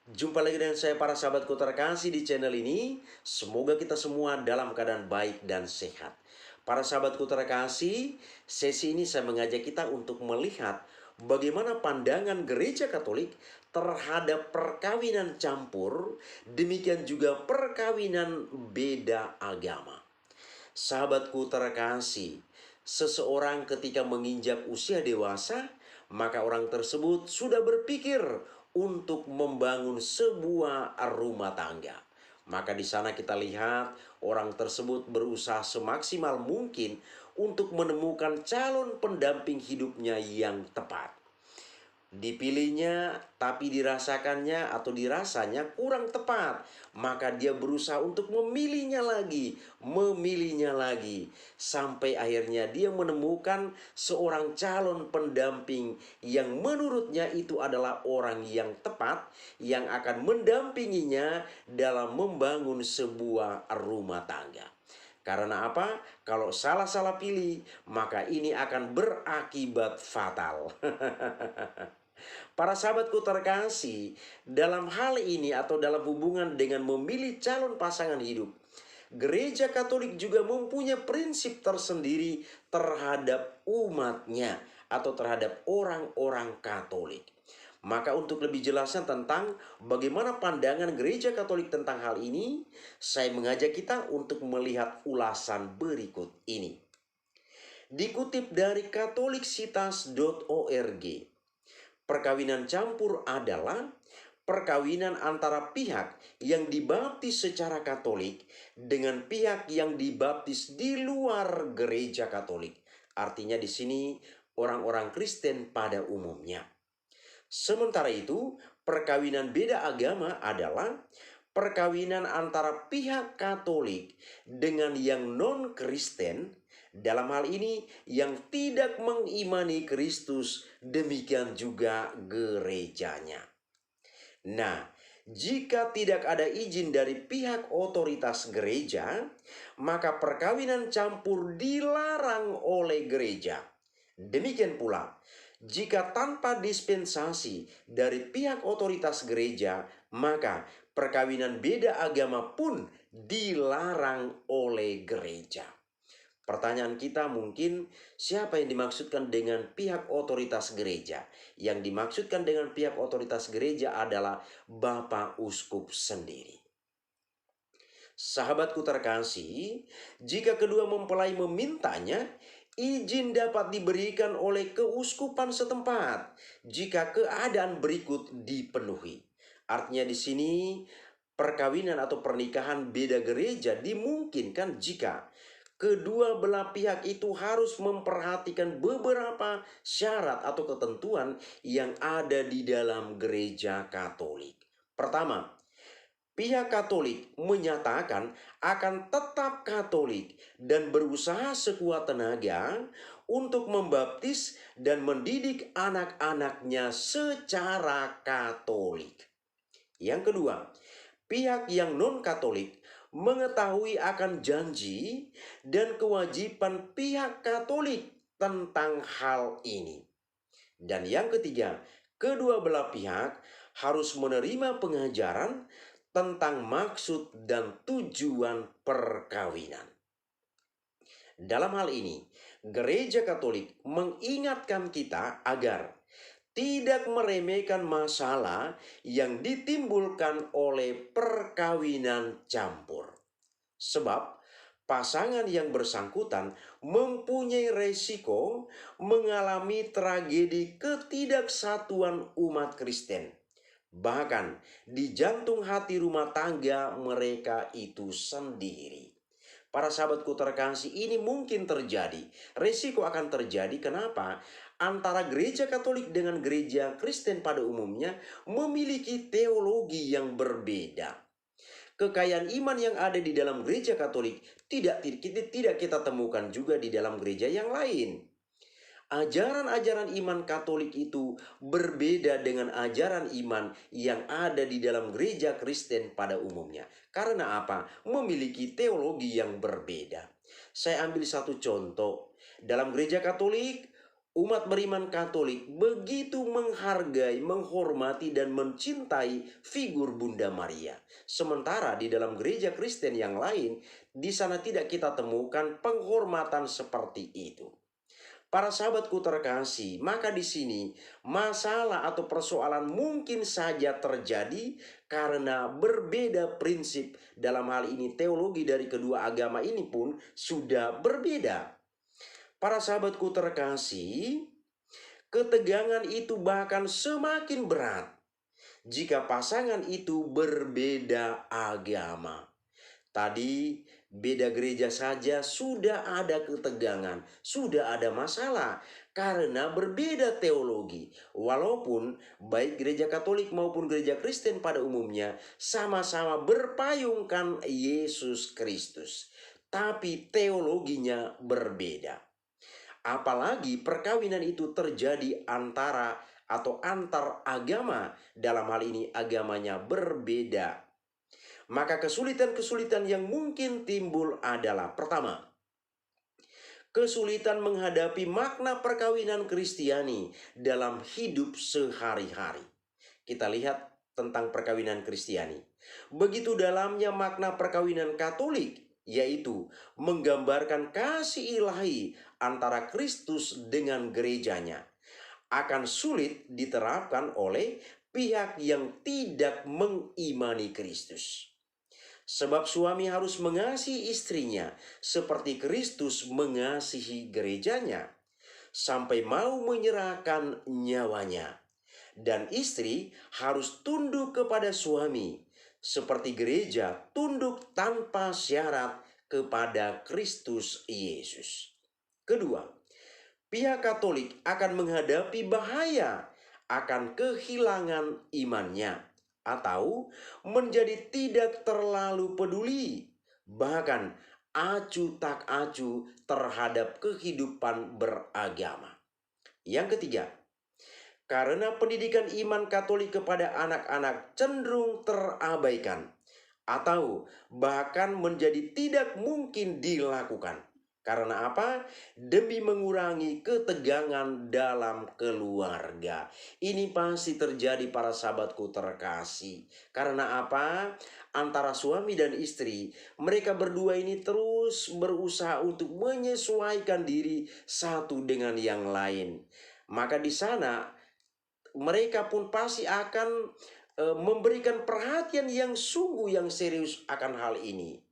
Jumpa lagi dengan saya para sahabatku terkasih di channel ini. Semoga kita semua dalam keadaan baik dan sehat. Para sahabatku terkasih, sesi ini saya mengajak kita untuk melihat bagaimana pandangan gereja Katolik terhadap perkawinan campur, demikian juga perkawinan beda agama. Sahabatku terkasih, seseorang ketika menginjak usia dewasa, maka orang tersebut sudah berpikir untuk membangun sebuah rumah tangga. Maka di sana kita lihat orang tersebut berusaha semaksimal mungkin untuk menemukan calon pendamping hidupnya yang tepat. Dipilihnya tapi dirasakannya atau dirasanya kurang tepat, maka dia berusaha untuk memilihnya lagi sampai akhirnya dia menemukan seorang calon pendamping yang menurutnya itu adalah orang yang tepat, yang akan mendampinginya dalam membangun sebuah rumah tangga. Karena apa? Kalau salah-salah pilih, maka ini akan berakibat fatal. Para sahabatku terkasih, dalam hal ini atau dalam hubungan dengan memilih calon pasangan hidup, Gereja Katolik juga mempunyai prinsip tersendiri terhadap umatnya atau terhadap orang-orang Katolik. Maka untuk lebih jelasnya tentang bagaimana pandangan Gereja Katolik tentang hal ini, saya mengajak kita untuk melihat ulasan berikut ini. Dikutip dari katoliksitas.org, perkawinan campur adalah perkawinan antara pihak yang dibaptis secara Katolik dengan pihak yang dibaptis di luar gereja Katolik. Artinya di sini orang-orang Kristen pada umumnya. Sementara itu, perkawinan beda agama adalah perkawinan antara pihak Katolik dengan yang non-Kristen, dalam hal ini yang tidak mengimani Kristus, demikian juga gerejanya. Nah, jika tidak ada izin dari pihak otoritas gereja, maka perkawinan campur dilarang oleh gereja. Demikian pula, jika tanpa dispensasi dari pihak otoritas gereja, maka perkawinan beda agama pun dilarang oleh gereja. Pertanyaan kita mungkin, siapa yang dimaksudkan dengan pihak otoritas gereja? Yang dimaksudkan dengan pihak otoritas gereja adalah Bapak Uskup sendiri. Sahabatku terkasih, jika kedua mempelai memintanya, izin dapat diberikan oleh keuskupan setempat jika keadaan berikut dipenuhi. Artinya di sini perkawinan atau pernikahan beda gereja dimungkinkan jika kedua belah pihak itu harus memperhatikan beberapa syarat atau ketentuan yang ada di dalam gereja Katolik. Pertama, pihak Katolik menyatakan akan tetap Katolik dan berusaha sekuat tenaga untuk membaptis dan mendidik anak-anaknya secara Katolik. Yang kedua, pihak yang non-Katolik mengetahui akan janji dan kewajiban pihak Katolik tentang hal ini. Dan yang ketiga, kedua belah pihak harus menerima pengajaran tentang maksud dan tujuan perkawinan. Dalam hal ini, Gereja Katolik mengingatkan kita agar tidak meremehkan masalah yang ditimbulkan oleh perkawinan campur. Sebab pasangan yang bersangkutan mempunyai resiko mengalami tragedi ketidaksatuan umat Kristen. Bahkan di jantung hati rumah tangga mereka itu sendiri. Para sahabatku terkasih, ini mungkin terjadi. Resiko akan terjadi. Kenapa? Antara gereja Katolik dengan gereja Kristen pada umumnya memiliki teologi yang berbeda. Kekayaan iman yang ada di dalam gereja Katolik tidak kita temukan juga di dalam gereja yang lain. Ajaran-ajaran iman Katolik itu berbeda dengan ajaran iman yang ada di dalam gereja Kristen pada umumnya. Karena apa? Memiliki teologi yang berbeda. Saya ambil satu contoh. Dalam gereja Katolik, Umat beriman Katolik begitu menghargai, menghormati, dan mencintai figur Bunda Maria. Sementara di dalam gereja Kristen yang lain, di sana tidak kita temukan penghormatan seperti itu. Para sahabatku terkasih, maka di sini masalah atau persoalan mungkin saja terjadi karena berbeda prinsip. Dalam hal ini teologi dari kedua agama ini pun sudah berbeda. Para sahabatku terkasih, ketegangan itu bahkan semakin berat jika pasangan itu berbeda agama. Tadi beda gereja saja sudah ada ketegangan, sudah ada masalah karena berbeda teologi. Walaupun baik gereja Katolik maupun gereja Kristen pada umumnya sama-sama berpayungkan Yesus Kristus, tapi teologinya berbeda. Apalagi perkawinan itu terjadi antara atau antar agama, dalam hal ini agamanya berbeda. Maka kesulitan-kesulitan yang mungkin timbul adalah: pertama, kesulitan menghadapi makna perkawinan Kristiani dalam hidup sehari-hari. Kita lihat tentang perkawinan Kristiani. Begitu dalamnya makna perkawinan Katolik, yaitu menggambarkan kasih ilahi antara Kristus dengan gerejanya, akan sulit diterapkan oleh pihak yang tidak mengimani Kristus. Sebab suami harus mengasihi istrinya seperti Kristus mengasihi gerejanya, sampai mau menyerahkan nyawanya. Dan istri harus tunduk kepada suami, seperti gereja tunduk tanpa syarat kepada Kristus Yesus. Kedua, pihak Katolik akan menghadapi bahaya akan kehilangan imannya, atau menjadi tidak terlalu peduli, bahkan acuh tak acuh terhadap kehidupan beragama. Yang ketiga, karena pendidikan iman Katolik kepada anak-anak cenderung terabaikan atau bahkan menjadi tidak mungkin dilakukan. Karena apa? Demi mengurangi ketegangan dalam keluarga. Ini pasti terjadi para sahabatku terkasih. Karena apa? Antara suami dan istri, mereka berdua ini terus berusaha untuk menyesuaikan diri satu dengan yang lain. Maka di sana mereka pun pasti akan memberikan perhatian yang sungguh yang serius akan hal ini.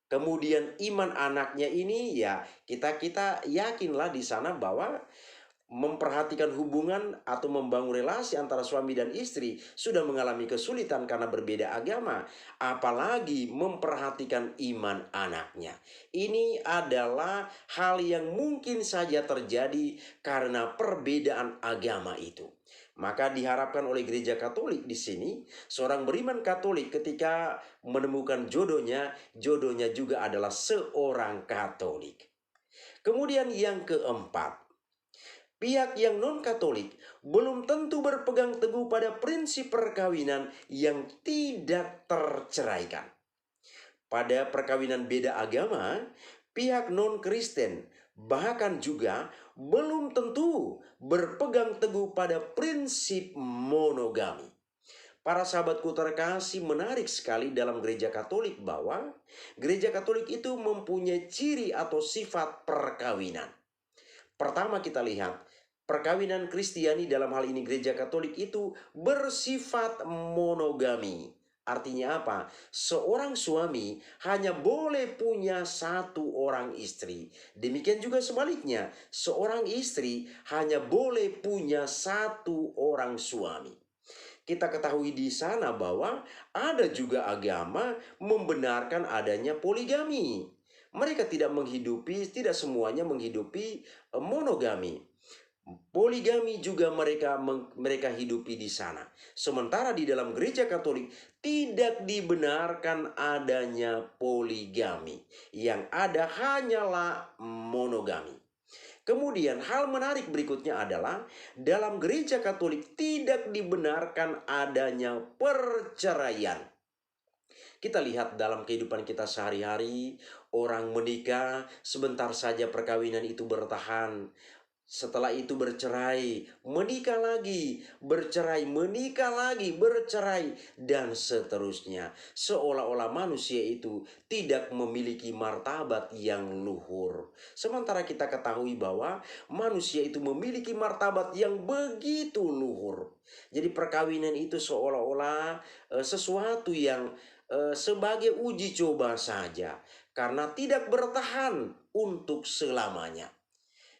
Kemudian iman anaknya ini ya kita yakinlah di sana bahwa memperhatikan hubungan atau membangun relasi antara suami dan istri sudah mengalami kesulitan karena berbeda agama, apalagi memperhatikan iman anaknya. Ini adalah hal yang mungkin saja terjadi karena perbedaan agama itu. Maka diharapkan oleh gereja Katolik di sini, seorang beriman Katolik ketika menemukan jodohnya juga adalah seorang Katolik. Kemudian yang keempat, pihak yang non-Katolik belum tentu berpegang teguh pada prinsip perkawinan yang tidak terceraikan. Pada perkawinan beda agama, pihak non-Kristen bahkan juga belum tentu berpegang teguh pada prinsip monogami. Para sahabatku terkasih, menarik sekali dalam gereja Katolik bahwa gereja Katolik itu mempunyai ciri atau sifat perkawinan. Pertama kita lihat, perkawinan Kristiani dalam hal ini gereja Katolik itu bersifat monogami. Artinya apa? Seorang suami hanya boleh punya satu orang istri. Demikian juga sebaliknya, seorang istri hanya boleh punya satu orang suami. Kita ketahui di sana bahwa ada juga agama membenarkan adanya poligami. Mereka tidak semuanya menghidupi monogami. Poligami juga mereka hidupi di sana. Sementara di dalam gereja Katolik tidak dibenarkan adanya poligami. Yang ada hanyalah monogami. Kemudian hal menarik berikutnya adalah dalam gereja Katolik tidak dibenarkan adanya perceraian. Kita lihat dalam kehidupan kita sehari-hari, orang menikah, sebentar saja perkawinan itu bertahan. Setelah itu bercerai, menikah lagi, bercerai, menikah lagi, bercerai, dan seterusnya. Seolah-olah manusia itu tidak memiliki martabat yang luhur. Sementara kita ketahui bahwa manusia itu memiliki martabat yang begitu luhur. Jadi perkawinan itu seolah-olah sesuatu yang sebagai uji coba saja. Karena tidak bertahan untuk selamanya.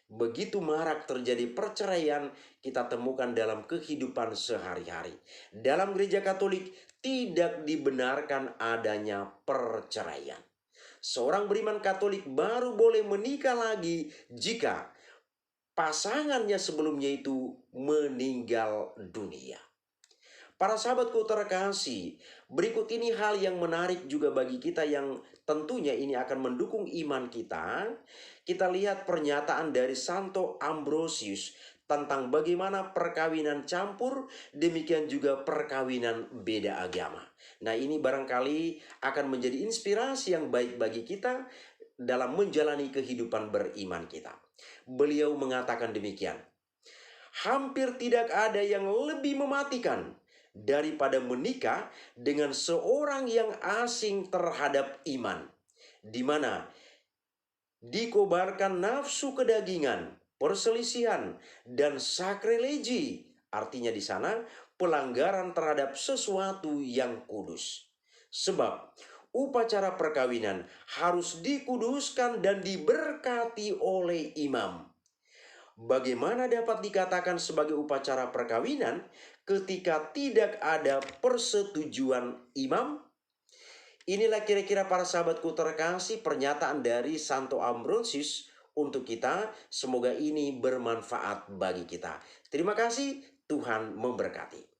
Begitu marak terjadi perceraian, kita temukan dalam kehidupan sehari-hari. Dalam gereja Katolik tidak dibenarkan adanya perceraian. Seorang beriman Katolik baru boleh menikah lagi jika pasangannya sebelumnya itu meninggal dunia. Para sahabatku terkasih, berikut ini hal yang menarik juga bagi kita yang tentunya ini akan mendukung iman kita. Kita lihat pernyataan dari Santo Ambrosius tentang bagaimana perkawinan campur, demikian juga perkawinan beda agama. Nah, ini barangkali akan menjadi inspirasi yang baik bagi kita dalam menjalani kehidupan beriman kita. Beliau mengatakan demikian, hampir tidak ada yang lebih mematikan daripada menikah dengan seorang yang asing terhadap iman, di mana dikobarkan nafsu kedagingan, perselisihan, dan sakrilegi. Artinya di sana pelanggaran terhadap sesuatu yang kudus. Sebab upacara perkawinan harus dikuduskan dan diberkati oleh imam. Bagaimana dapat dikatakan sebagai upacara perkawinan ketika tidak ada persetujuan imam? Inilah kira-kira para sahabatku terkasih pernyataan dari Santo Ambrosius untuk kita. Semoga ini bermanfaat bagi kita. Terima kasih, Tuhan memberkati.